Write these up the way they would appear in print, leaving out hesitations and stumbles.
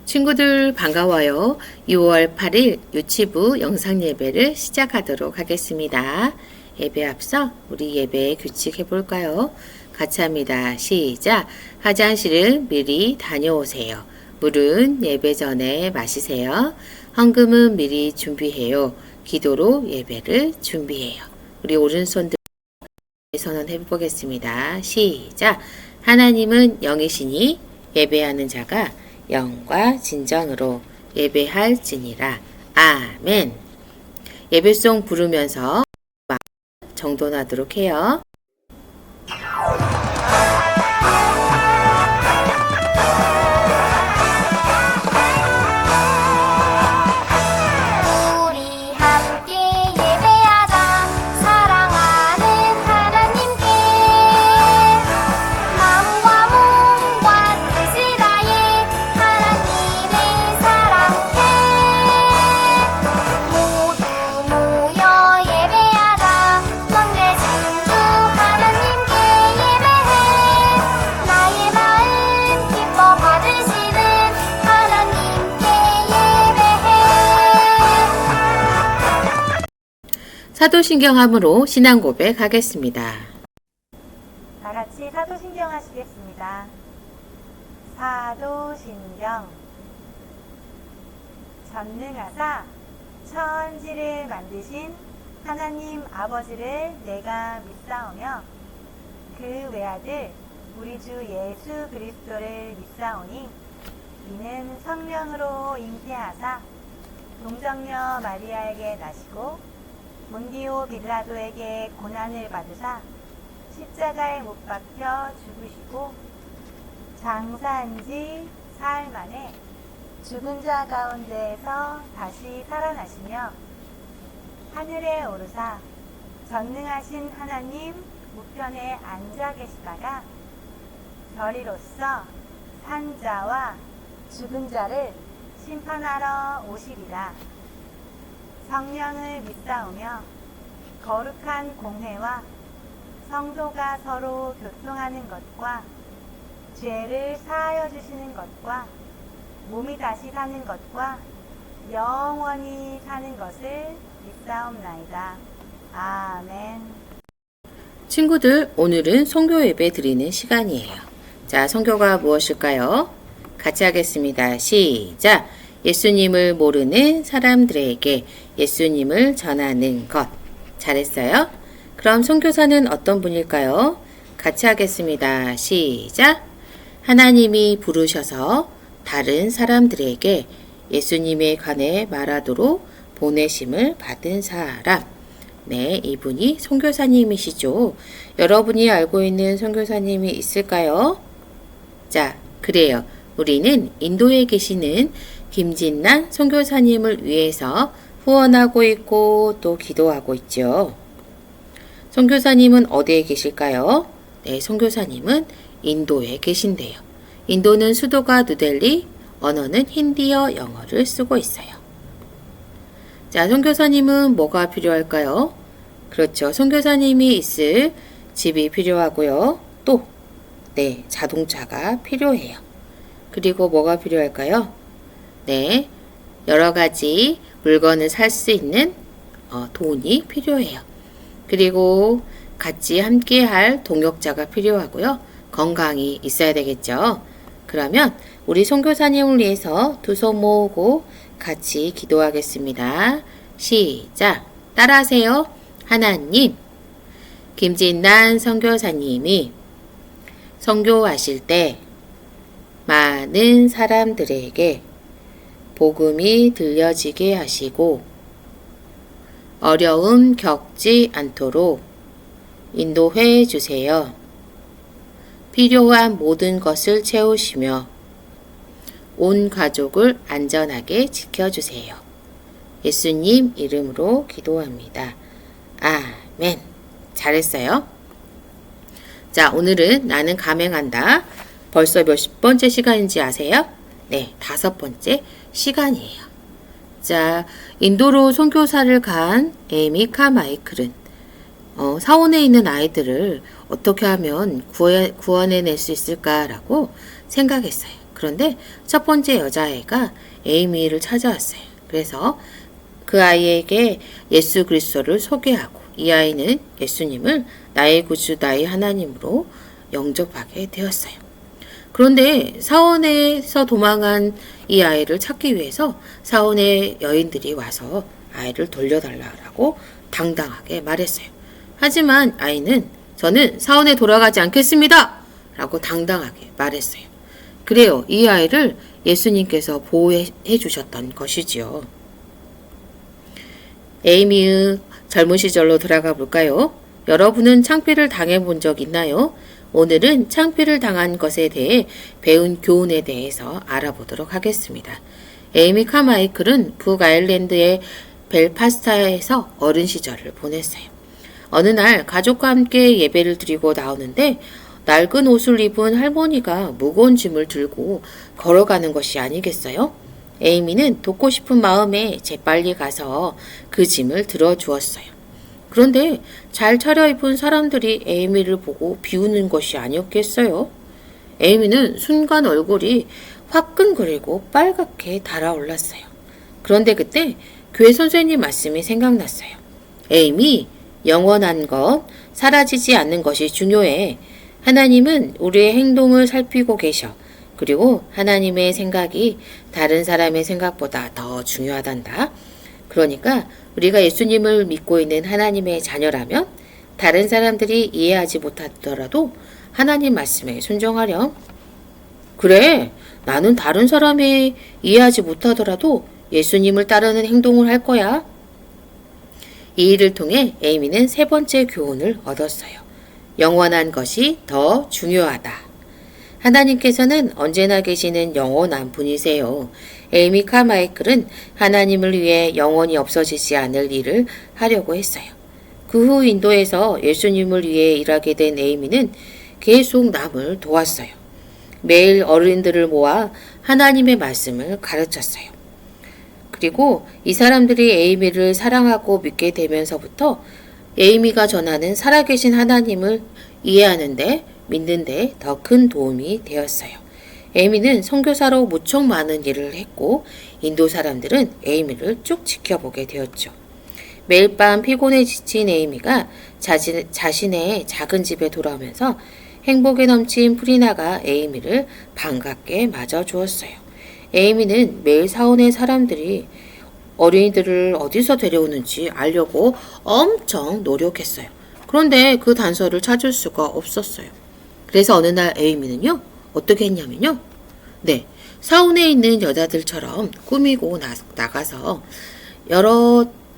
친구들 반가워요. 6월 8일 유치부 영상 예배를 시작하도록 하겠습니다. 예배 앞서 우리 예배 규칙 해볼까요? 같이 합니다. 시작! 화장실은 미리 다녀오세요. 물은 예배 전에 마시세요. 헌금은 미리 준비해요. 기도로 예배를 준비해요. 우리 오른손 선언해 보겠습니다. 시작! 하나님은 영이시니 예배하는 자가 영과 진정으로 예배할지니라. 아멘. 예배송 부르면서 정돈하도록 해요. 사도신경함으로 신앙 고백하겠습니다. 다 같이 사도신경 하시겠습니다. 사도신경. 전능하사 천지를 만드신 하나님 아버지를 내가 믿사오며 그 외아들 우리 주 예수 그리스도를 믿사오니 이는 성령으로 잉태하사 동정녀 마리아에게 나시고 본디오 빌라도에게 고난을 받으사 십자가에 못 박혀 죽으시고 장사한 지 사흘 만에 죽은 자 가운데에서 다시 살아나시며 하늘에 오르사 전능하신 하나님 우편에 앉아 계시다가 별이로서 산 자와 죽은 자를 심판하러 오시리라. 성령을 믿사오며 거룩한 공회와 성도가 서로 교통하는 것과 죄를 사하여 주시는 것과 몸이 다시 사는 것과 영원히 사는 것을 믿사옵나이다. 아멘. 친구들, 오늘은 선교 예배 드리는 시간이에요. 자, 선교가 무엇일까요? 같이 하겠습니다. 시작! 예수님을 모르는 사람들에게 예수님을 전하는 것. 잘했어요? 그럼 선교사는 어떤 분일까요? 같이 하겠습니다. 시작! 하나님이 부르셔서 다른 사람들에게 예수님에 관해 말하도록 보내심을 받은 사람. 네, 이분이 선교사님이시죠. 여러분이 알고 있는 선교사님이 있을까요? 자, 그래요. 우리는 인도에 계시는 김진란 선교사님을 위해서 후원하고 있고 또 기도하고 있죠. 선교사님은 어디에 계실까요? 네, 선교사님은 인도에 계신대요. 인도는 수도가 뉴델리, 언어는 힌디어 영어를 쓰고 있어요. 자, 선교사님은 뭐가 필요할까요? 그렇죠. 선교사님이 있을 집이 필요하고요. 또, 네, 자동차가 필요해요. 그리고 뭐가 필요할까요? 네, 여러 가지 물건을 살 수 있는 돈이 필요해요. 그리고 같이 함께 할 동역자가 필요하고요. 건강이 있어야 되겠죠. 그러면 우리 선교사님을 위해서 두 손 모으고 같이 기도하겠습니다. 시작! 따라하세요. 하나님, 김진란 선교사님이 선교하실 때 많은 사람들에게 복음이 들려지게 하시고 어려움 겪지 않도록 인도해 주세요. 필요한 모든 것을 채우시며 온 가족을 안전하게 지켜주세요. 예수님 이름으로 기도합니다. 아멘. 잘했어요. 자, 오늘은 나는 감행한다. 벌써 몇 번째 시간인지 아세요? 네, 5번째 시간이에요. 자, 인도로 선교사를 간 에이미 카마이클은 사원에 있는 아이들을 어떻게 하면 구원해낼 수 있을까라고 생각했어요. 그런데 첫 번째 여자아이가 에이미를 찾아왔어요. 그래서 그 아이에게 예수 그리스도를 소개하고 이 아이는 예수님을 나의 구주 나의 하나님으로 영접하게 되었어요. 그런데 사원에서 도망한 이 아이를 찾기 위해서 사원의 여인들이 와서 아이를 돌려달라고 당당하게 말했어요. 하지만 아이는 저는 사원에 돌아가지 않겠습니다! 라고 당당하게 말했어요. 그래요. 이 아이를 예수님께서 보호해 주셨던 것이지요. 에이미의 젊은 시절로 돌아가 볼까요? 여러분은 창피를 당해본 적 있나요? 오늘은 창피를 당한 것에 대해 배운 교훈에 대해서 알아보도록 하겠습니다. 에이미 카마이클은 북아일랜드의 벨파스타에서 어린 시절을 보냈어요. 어느 날 가족과 함께 예배를 드리고 나오는데 낡은 옷을 입은 할머니가 무거운 짐을 들고 걸어가는 것이 아니겠어요? 에이미는 돕고 싶은 마음에 재빨리 가서 그 짐을 들어주었어요. 그런데 잘 차려입은 사람들이 에이미를 보고 비웃는 것이 아니었겠어요? 에이미는 순간 얼굴이 화끈거리고 빨갛게 달아올랐어요. 그런데 그때 교회 선생님 말씀이 생각났어요. 에이미, 영원한 것, 사라지지 않는 것이 중요해. 하나님은 우리의 행동을 살피고 계셔. 그리고 하나님의 생각이 다른 사람의 생각보다 더 중요하단다. 그러니까 우리가 예수님을 믿고 있는 하나님의 자녀라면 다른 사람들이 이해하지 못하더라도 하나님 말씀에 순종하렴. 그래, 나는 다른 사람이 이해하지 못하더라도 예수님을 따르는 행동을 할 거야. 이 일을 통해 에이미는 세 번째 교훈을 얻었어요. 영원한 것이 더 중요하다. 하나님께서는 언제나 계시는 영원한 분이세요. 에이미 카마이클은 하나님을 위해 영원히 없어지지 않을 일을 하려고 했어요. 그 후 인도에서 예수님을 위해 일하게 된 에이미는 계속 남을 도왔어요. 매일 어른들을 모아 하나님의 말씀을 가르쳤어요. 그리고 이 사람들이 에이미를 사랑하고 믿게 되면서부터 에이미가 전하는 살아계신 하나님을 이해하는데 믿는데 더 큰 도움이 되었어요. 에이미는 선교사로 무척 많은 일을 했고 인도 사람들은 에이미를 쭉 지켜보게 되었죠. 매일 밤 피곤해 지친 에이미가 자신의 작은 집에 돌아오면서 행복에 넘친 프리나가 에이미를 반갑게 맞아주었어요. 에이미는 매일 사원의 사람들이 어린이들을 어디서 데려오는지 알려고 엄청 노력했어요. 그런데 그 단서를 찾을 수가 없었어요. 그래서 어느 날 에이미는요, 어떻게 했냐면요. 네, 사원에 있는 여자들처럼 꾸미고 나가서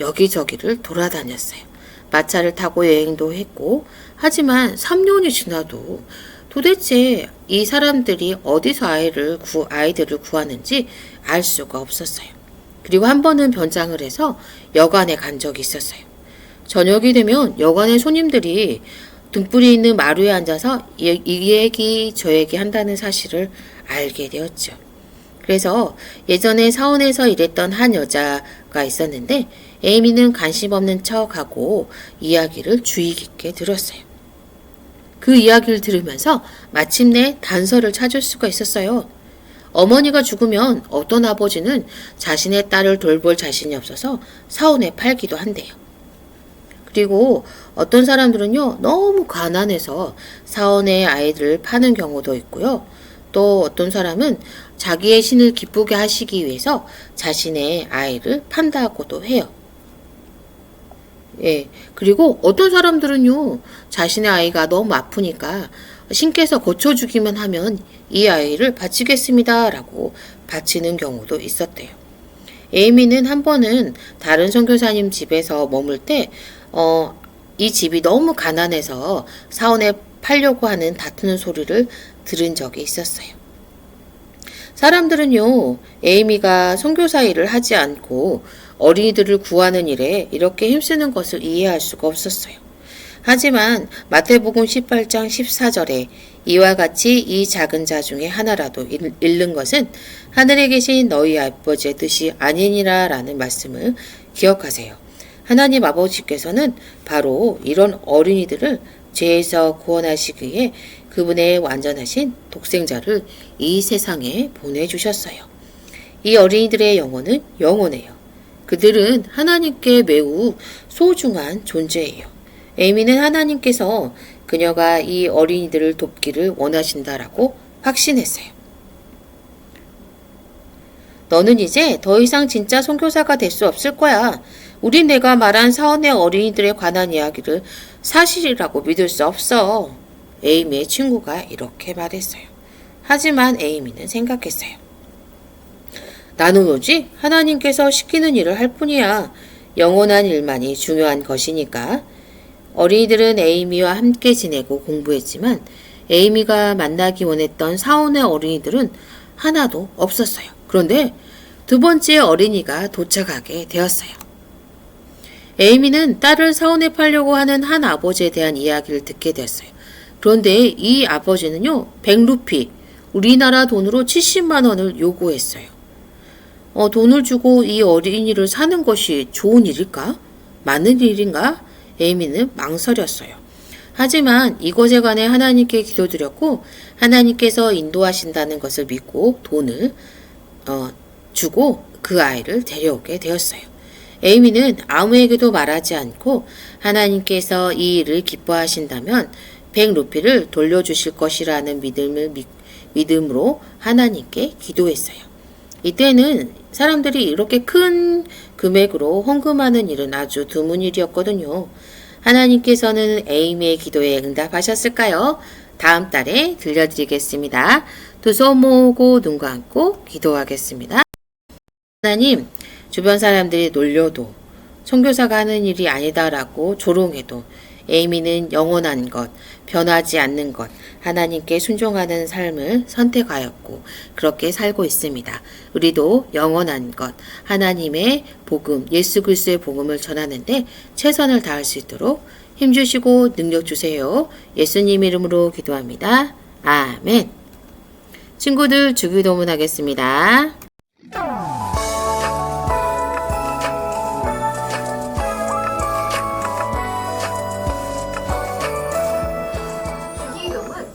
여기저기를 돌아다녔어요. 마차를 타고 여행도 했고, 하지만 3년이 지나도 도대체 이 사람들이 어디서 아이들을 구하는지 알 수가 없었어요. 그리고 한 번은 변장을 해서 여관에 간 적이 있었어요. 저녁이 되면 여관의 손님들이 등불이 있는 마루에 앉아서 이 얘기 저 얘기 한다는 사실을 알게 되었죠. 그래서 예전에 사원에서 일했던 한 여자가 있었는데 에이미는 관심 없는 척하고 이야기를 주의 깊게 들었어요. 그 이야기를 들으면서 마침내 단서를 찾을 수가 있었어요. 어머니가 죽으면 어떤 아버지는 자신의 딸을 돌볼 자신이 없어서 사원에 팔기도 한대요. 그리고 어떤 사람들은요, 너무 가난해서 사원의 아이들을 파는 경우도 있고요. 또 어떤 사람은 자기의 신을 기쁘게 하시기 위해서 자신의 아이를 판다고도 해요. 예. 그리고 어떤 사람들은요, 자신의 아이가 너무 아프니까 신께서 고쳐주기만 하면 이 아이를 바치겠습니다. 라고 바치는 경우도 있었대요. 에이미는 한 번은 다른 선교사님 집에서 머물 때, 이 집이 너무 가난해서 사원에 팔려고 하는 다투는 소리를 들은 적이 있었어요. 사람들은요, 에이미가 선교사 일을 하지 않고 어린이들을 구하는 일에 이렇게 힘쓰는 것을 이해할 수가 없었어요. 하지만 마태복음 18장 14절에 이와 같이 이 작은 자 중에 하나라도 잃는 것은 하늘에 계신 너희 아버지의 뜻이 아니니라 라는 말씀을 기억하세요. 하나님 아버지께서는 바로 이런 어린이들을 죄에서 구원하시기 위해 그분의 완전하신 독생자를 이 세상에 보내주셨어요. 이 어린이들의 영혼은 영원해요. 그들은 하나님께 매우 소중한 존재예요. 에이미는 하나님께서 그녀가 이 어린이들을 돕기를 원하신다라고 확신했어요. 너는 이제 더 이상 진짜 선교사가 될 수 없을 거야. 우린 내가 말한 사원의 어린이들에 관한 이야기를 사실이라고 믿을 수 없어. 에이미의 친구가 이렇게 말했어요. 하지만 에이미는 생각했어요. 나는 오직 하나님께서 시키는 일을 할 뿐이야. 영원한 일만이 중요한 것이니까. 어린이들은 에이미와 함께 지내고 공부했지만 에이미가 만나기 원했던 사원의 어린이들은 하나도 없었어요. 그런데 두 번째 어린이가 도착하게 되었어요. 에이미는 딸을 사원에 팔려고 하는 한 아버지에 대한 이야기를 듣게 되었어요. 그런데 이 아버지는요, 100루피, 우리나라 돈으로 70만 원을 요구했어요. 돈을 주고 이 어린이를 사는 것이 좋은 일일까? 맞는 일인가? 에이미는 망설였어요. 하지만 이것에 관해 하나님께 기도드렸고 하나님께서 인도하신다는 것을 믿고 돈을 주고 그 아이를 데려오게 되었어요. 에이미는 아무에게도 말하지 않고 하나님께서 이 일을 기뻐하신다면 100루피를 돌려주실 것이라는 믿음으로 하나님께 기도했어요. 이때는 사람들이 이렇게 큰 금액으로 헌금하는 일은 아주 드문 일이었거든요. 하나님께서는 에이미의 기도에 응답하셨을까요? 다음 달에 들려드리겠습니다. 두 손 모으고 눈 감고 기도하겠습니다. 하나님, 주변 사람들이 놀려도 선교사가 하는 일이 아니다라고 조롱해도 에이미는 영원한 것, 변하지 않는 것, 하나님께 순종하는 삶을 선택하였고 그렇게 살고 있습니다. 우리도 영원한 것, 하나님의 복음, 예수 그리스도의 복음을 전하는데 최선을 다할 수 있도록 힘주시고 능력 주세요. 예수님 이름으로 기도합니다. 아멘. 친구들 주기도문 하겠습니다. 주기도문.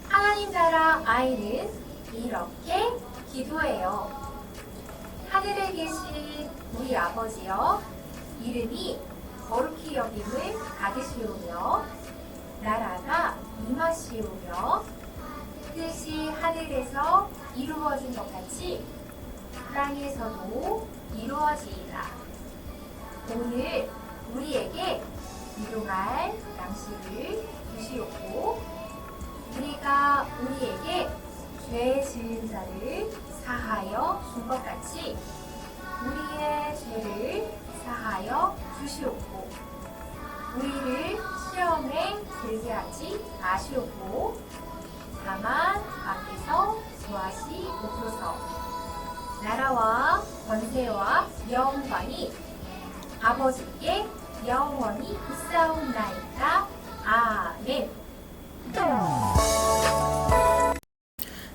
하나님 나라 아이는 이렇게 기도해요. 하늘에 계신 우리 아버지여, 이름이 거룩히 여김을 받으시오며 나라가 임하시오며 뜻이 하늘에서 이루어진 것 같이 땅에서도 이루어지이다. 오늘 우리에게 일용할 양식을 주시옵고 우리가 우리에게 죄 지은 자를 사하여 준 것 같이 우리의 죄를 사하여 주시옵고 우리를 시험에 들게 하지 마시옵고 다만 밖에서 구하시옵소서. 나라와 권세와 영광이 아버지께 영원히 있사옵나이다. 아멘.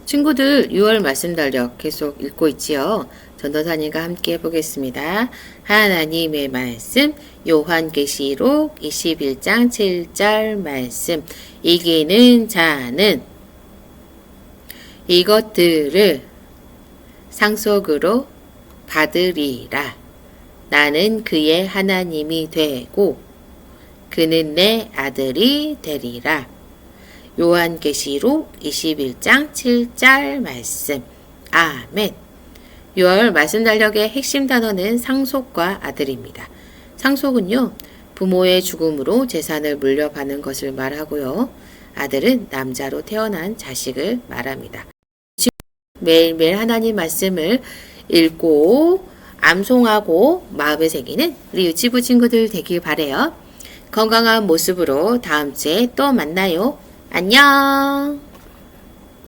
친구들 6월 말씀 달력 계속 읽고 있지요. 전도사님과 함께 해보겠습니다. 하나님의 말씀 요한계시록 21장 7절 말씀 이기는 자는 이것들을 상속으로 받으리라. 나는 그의 하나님이 되고 그는 내 아들이 되리라. 요한계시록 21장 7절 말씀. 아멘. 6월 말씀 달력의 핵심 단어는 상속과 아들입니다. 상속은요, 부모의 죽음으로 재산을 물려받는 것을 말하고요. 아들은 남자로 태어난 자식을 말합니다. 매일매일 하나님 말씀을 읽고 암송하고 마음에 새기는 우리 유치부 친구들 되길 바래요. 건강한 모습으로 다음 주에 또 만나요. 안녕.